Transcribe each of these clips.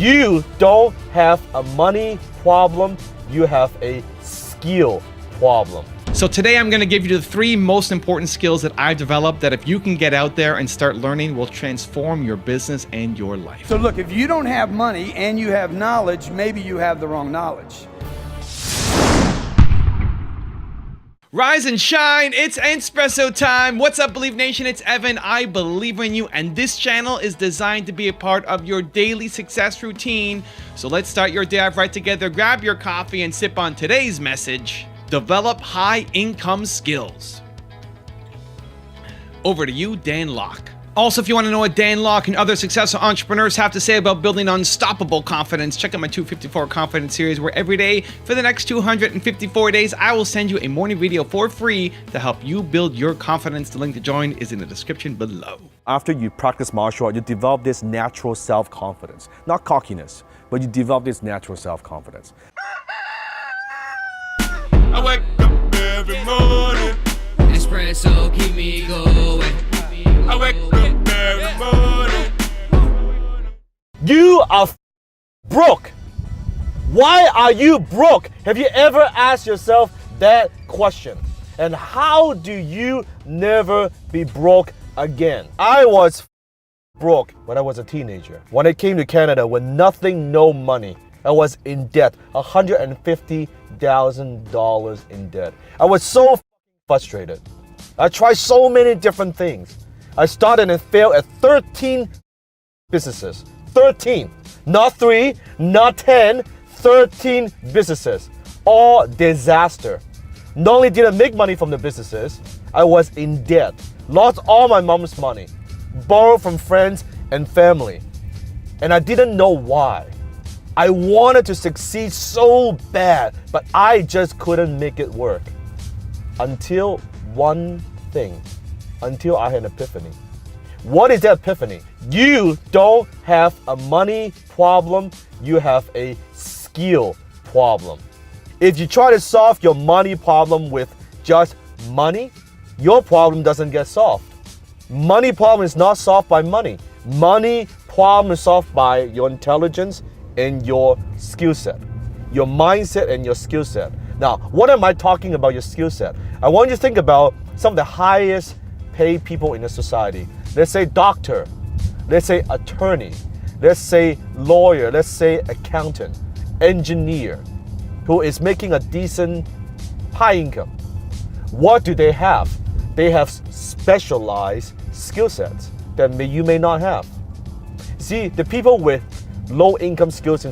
You don't have a money problem, you have a skill problem. So today I'm going to give you the 3 most important skills that I've developed that if you can get out there and start learning will transform your business and your life. So look, if you don't have money and you have knowledge, maybe you have the wrong knowledge. Rise and shine, it's Espresso time. What's up, Believe Nation? It's Evan. I believe in you, and this channel is designed to be a part of your daily success routine. So let's start your day off right together. Grab your coffee and sip on today's message. Develop high income skills. Over to you, Dan Lok. Also, if you want to know what Dan Lok and other successful entrepreneurs have to say about building unstoppable confidence, check out my 254 Confidence series, where every day for the next 254 days, I will send you a morning video for free to help you build your confidence. The link to join is in the description below. After you practice martial art, you develop this natural self-confidence. Not cockiness, but you develop this natural self-confidence. I wake up every morning. Espresso keep me going. I wake up every morning. You are broke. Why are you broke? Have you ever asked yourself that question? And how do you never be broke again? I was broke when I was a teenager. When I came to Canada with nothing, no money, I was in debt, $150,000 in debt. I was so frustrated. I tried so many different things. I started and failed at 13 businesses. 13. Not 3, not 10, 13 businesses. All disaster. Not only did I make money from the businesses, I was in debt. Lost all my mom's money. Borrowed from friends and family. And I didn't know why. I wanted to succeed so bad, but I just couldn't make it work. Until one thing. Until I had an epiphany. What is that epiphany? You don't have a money problem, you have a skill problem. If you try to solve your money problem with just money, your problem doesn't get solved. Money problem is not solved by money. Money problem is solved by your intelligence and your skill set. Your mindset and your skill set. Now, what am I talking about your skill set? I want you to think about some of the highest paid people in the society. Let's say doctor, let's say attorney, let's say lawyer, let's say accountant, engineer, who is making a decent high income. What do they have? They have specialized skill sets that you may not have. See, the people with low income skills in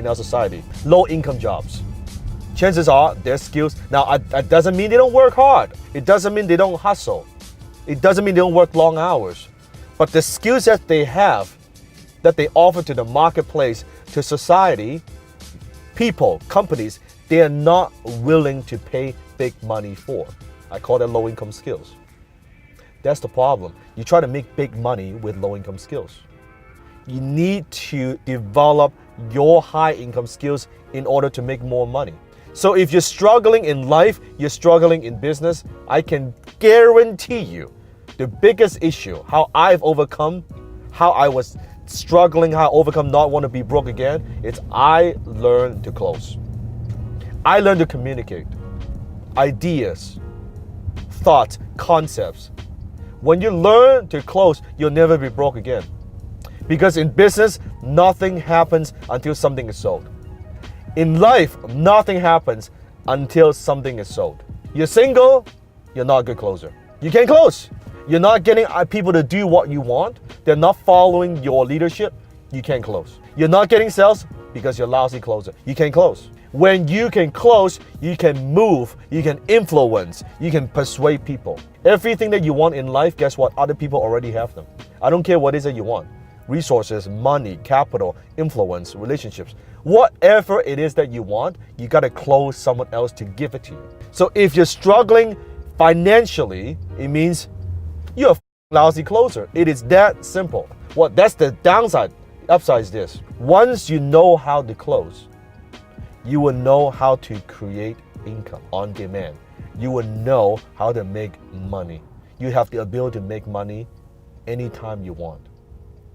our society, low income jobs, chances are their skills, now that doesn't mean they don't work hard. It doesn't mean they don't hustle. It doesn't mean they don't work long hours. But the skills that they have, that they offer to the marketplace, to society, people, companies, they are not willing to pay big money for. I call that low income skills. That's the problem. You try to make big money with low income skills. You need to develop your high income skills in order to make more money. So if you're struggling in life, you're struggling in business, I can guarantee you the biggest issue, how I've overcome, how I was struggling, how I overcome not want to be broke again, it's I learned to close. I learned to communicate ideas, thoughts, concepts. When you learn to close, you'll never be broke again. Because in business, nothing happens until something is sold. In life, nothing happens until something is sold. You're single, you're not a good closer. You can't close. You're not getting people to do what you want. They're not following your leadership. You can't close. You're not getting sales because you're a lousy closer. You can't close. When you can close, you can move, you can influence, you can persuade people. Everything that you want in life, guess what? Other people already have them. I don't care what it is that you want. Resources, money, capital, influence, relationships. Whatever it is that you want, you gotta close someone else to give it to you. So if you're struggling financially, it means you're a lousy closer. It is that simple. That's the downside. Upside is this. Once you know how to close, you will know how to create income on demand. You will know how to make money. You have the ability to make money anytime you want.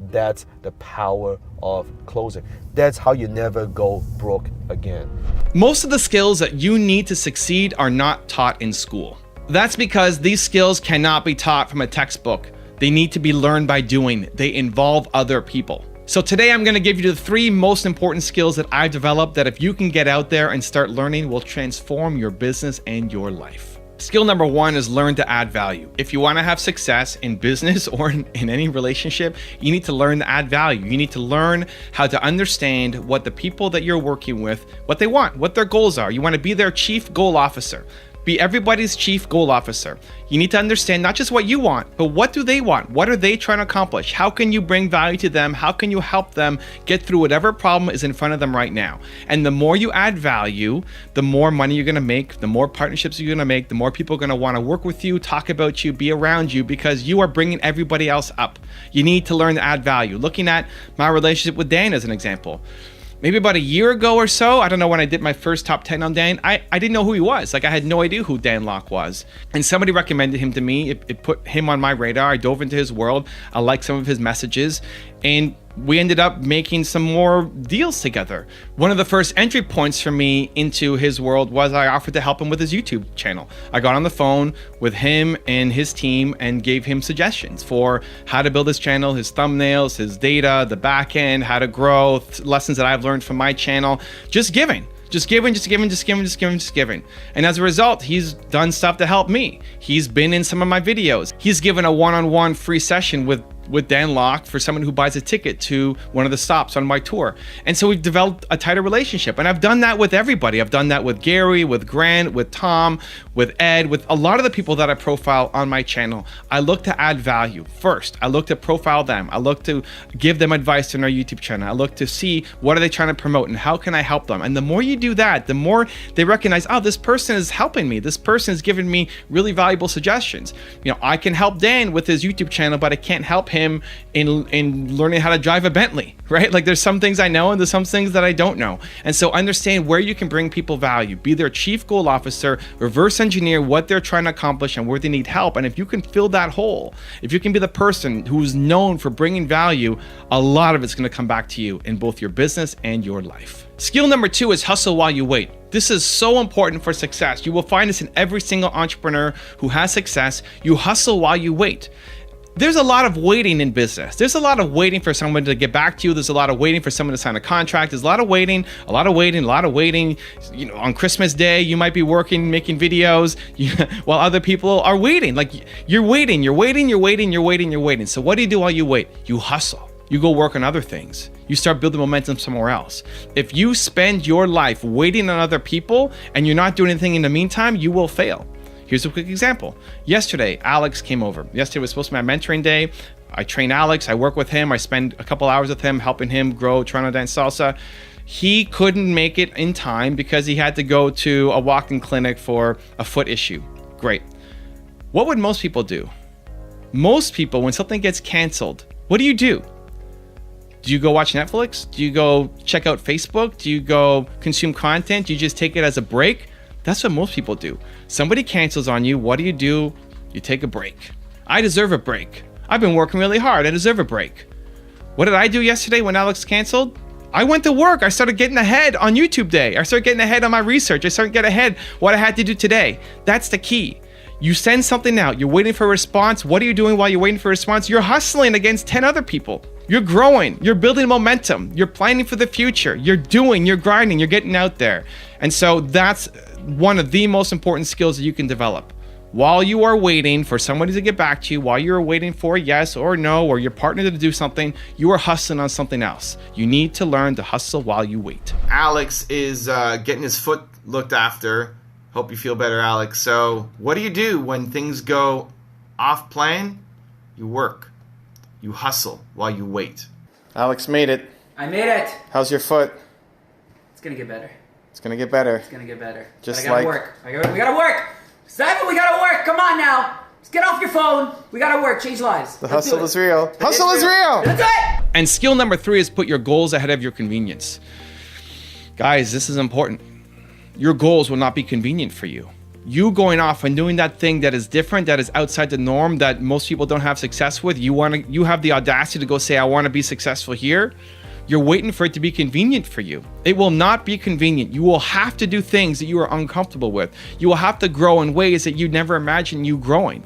That's the power of closing. That's how you never go broke again. Most of the skills that you need to succeed are not taught in school. That's because these skills cannot be taught from a textbook. They need to be learned by doing. They involve other people. So today I'm going to give you the 3 most important skills that I've developed that if you can get out there and start learning will transform your business and your life. Skill number 1 is learn to add value. If you want to have success in business or in any relationship, you need to learn to add value. You need to learn how to understand what the people that you're working with, what they want, what their goals are. You want to be their chief goal officer. Be everybody's chief goal officer. You need to understand not just what you want, but what do they want? What are they trying to accomplish? How can you bring value to them? How can you help them get through whatever problem is in front of them right now? And the more you add value, the more money you're gonna make, the more partnerships you're gonna make, the more people are gonna wanna work with you, talk about you, be around you, because you are bringing everybody else up. You need to learn to add value. Looking at my relationship with Dan as an example. Maybe about a year ago or so, I don't know, when I did my first top 10 on Dan, I didn't know who he was. Like, I had no idea who Dan Lok was. And somebody recommended him to me. It put him on my radar. I dove into his world. I liked some of his messages. And we ended up making some more deals together. One of the first entry points for me into his world was I offered to help him with his YouTube channel. I got on the phone with him and his team and gave him suggestions for how to build his channel, his thumbnails, his data, the back end, how to grow, lessons that I've learned from my channel. Just giving. And as a result, he's done stuff to help me. He's been in some of my videos. He's given a one-on-one free session with Dan Lok for someone who buys a ticket to one of the stops on my tour. And so we've developed a tighter relationship. And I've done that with everybody. I've done that with Gary, with Grant, with Tom, with Ed, with a lot of the people that I profile on my channel. I look to add value first. I look to profile them. I look to give them advice on our YouTube channel. I look to see what are they trying to promote and how can I help them. And the more you do that, the more they recognize, oh, this person is helping me. This person is giving me really valuable suggestions. You know, I can help Dan with his YouTube channel, but I can't help him in learning how to drive a Bentley, right? Like, there's some things I know and there's some things that I don't know. And so understand where you can bring people value, be their chief goal officer, reverse engineer what they're trying to accomplish and where they need help. And if you can fill that hole, if you can be the person who's known for bringing value, a lot of it's going to come back to you in both your business and your life. Skill number 2 is hustle while you wait. This is so important for success. You will find this in every single entrepreneur who has success. You hustle while you wait. There's a lot of waiting in business. There's a lot of waiting for someone to get back to you. There's a lot of waiting for someone to sign a contract. There's a lot of waiting. You know, on Christmas Day, you might be working, making videos, while other people are waiting. Like, you're waiting. So what do you do while you wait? You hustle. You go work on other things. You start building momentum somewhere else. If you spend your life waiting on other people and you're not doing anything in the meantime, you will fail. Here's a quick example. Yesterday, Alex came over. Yesterday was supposed to be my mentoring day. I train Alex, I work with him, I spend a couple hours with him, helping him grow Toronto Dance Salsa. He couldn't make it in time because he had to go to a walk-in clinic for a foot issue. Great. What would most people do? Most people, when something gets canceled, what do? Do you go watch Netflix? Do you go check out Facebook? Do you go consume content? Do you just take it as a break? That's what most people do. Somebody cancels on you. What do? You take a break. I deserve a break. I've been working really hard. I deserve a break. What did I do yesterday when Alex canceled? I went to work. I started getting ahead on YouTube Day. I started getting ahead on my research. I started getting ahead what I had to do today. That's the key. You send something out. You're waiting for a response. What are you doing while you're waiting for a response? You're hustling against 10 other people. You're growing. You're building momentum. You're planning for the future. You're grinding. You're getting out there. And so that's one of the most important skills that you can develop. While you are waiting for somebody to get back to you, while you're waiting for a yes or no, or your partner to do something, you are hustling on something else. You need to learn to hustle while you wait. Alex is getting his foot looked after. Hope you feel better, Alex. So what do when things go off plan? You work. You hustle while you wait. Alex made it. I made it. How's your foot? It's gonna get better. It's gonna get better. It's gonna get better. Just I gotta work. We gotta work. Simon, we gotta work. Come on now. Just get off your phone. We gotta work. Change lives. The hustle is real. Hustle is real. That's it. And skill number 3 is put your goals ahead of your convenience. Guys, this is important. Your goals will not be convenient for you. You going off and doing that thing that is different, that is outside the norm, that most people don't have success with. You have the audacity to go say, I want to be successful here. You're waiting for it to be convenient for you. It will not be convenient. You will have to do things that you are uncomfortable with. You will have to grow in ways that you never imagined you growing,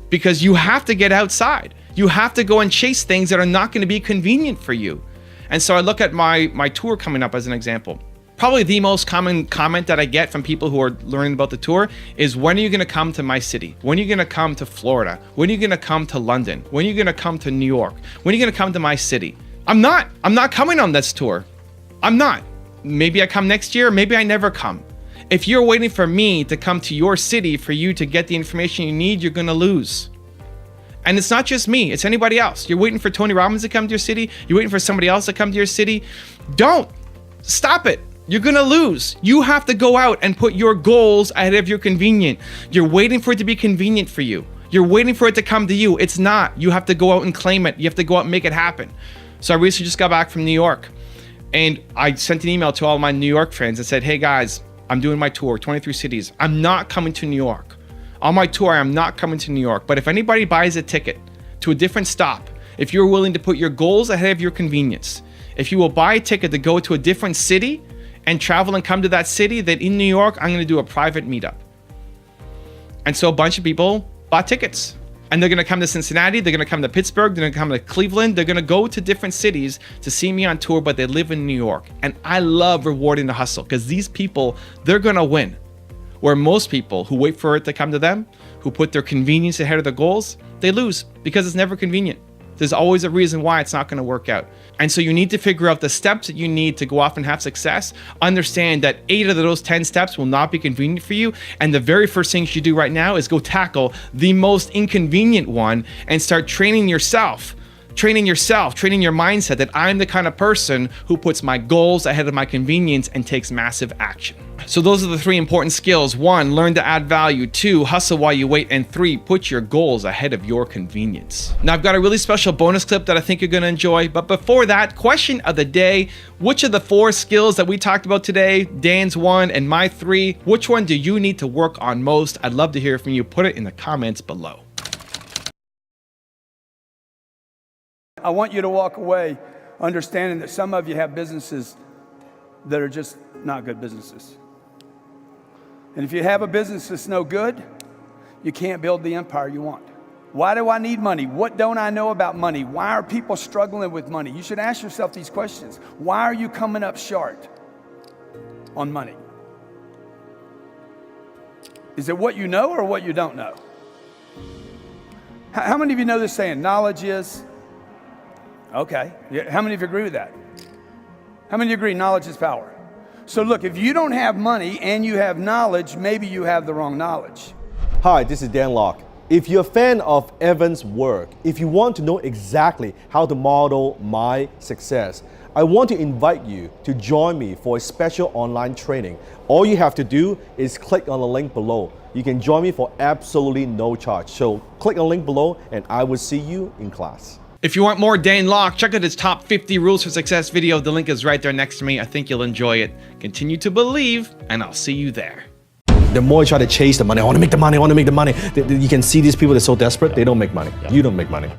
because you have to get outside. You have to go and chase things that are not going to be convenient for you. And so I look at my tour coming up as an example. Probably the most common comment that I get from people who are learning about the tour is, when are you going to come to my city? When are you going to come to Florida? When are you going to come to London? When are you going to come to New York? When are you going to come to my city? I'm not coming on this tour. I'm not. Maybe I come next year, maybe I never come. If you're waiting for me to come to your city for you to get the information you need, you're gonna lose. And it's not just me, it's anybody else. You're waiting for Tony Robbins to come to your city, you're waiting for somebody else to come to your city. Don't. Stop it. You're gonna lose. You have to go out and put your goals ahead of your convenient. You're waiting for it to be convenient for you. You're waiting for it to come to you. It's not. You have to go out and claim it. You have to go out and make it happen. So I recently just got back from New York, and I sent an email to all my New York friends and said, hey guys, I'm doing my tour, 23 cities. I'm not coming to New York. On my tour, I'm not coming to New York. But if anybody buys a ticket to a different stop, if you're willing to put your goals ahead of your convenience, if you will buy a ticket to go to a different city and travel and come to that city, then in New York, I'm gonna do a private meetup. And so a bunch of people bought tickets. And they're gonna come to Cincinnati, they're gonna come to Pittsburgh, they're gonna come to Cleveland, they're gonna go to different cities to see me on tour, but they live in New York. And I love rewarding the hustle, because these people, they're gonna win. Where most people who wait for it to come to them, who put their convenience ahead of their goals, they lose, because it's never convenient. There's always a reason why it's not gonna work out. And so you need to figure out the steps that you need to go off and have success. Understand that 8 of those 10 steps will not be convenient for you. And the very first thing you should do right now is go tackle the most inconvenient one and start training yourself, training your mindset that I'm the kind of person who puts my goals ahead of my convenience and takes massive action. So those are the 3 important skills. 1, learn to add value. 2, hustle while you wait. And 3, put your goals ahead of your convenience. Now I've got a really special bonus clip that I think you're gonna enjoy. But before that, question of the day: which of the 4 skills that we talked about today, Dan's 1 and my 3, which one do you need to work on most? I'd love to hear from you. Put it in the comments below. I want you to walk away understanding that some of you have businesses that are just not good businesses. And if you have a business that's no good, you can't build the empire you want. Why do I need money? What don't I know about money? Why are people struggling with money? You should ask yourself these questions. Why are you coming up short on money? Is it what you know or what you don't know? How many of you know this saying, knowledge is? Okay. How many of you agree with that? How many of you agree knowledge is power? So look, if you don't have money and you have knowledge, maybe you have the wrong knowledge. Hi, this is Dan Lok. If you're a fan of Evan's work, if you want to know exactly how to model my success, I want to invite you to join me for a special online training. All you have to do is click on the link below. You can join me for absolutely no charge. So click on the link below and I will see you in class. If you want more Dan Lok, check out his top 50 rules for success video. The link is right there next to me. I think you'll enjoy it. Continue to believe, and I'll see you there. The more you try to chase the money, I want to make the money, I want to make the money. You can see these people, they're so desperate, they don't make money. You don't make money.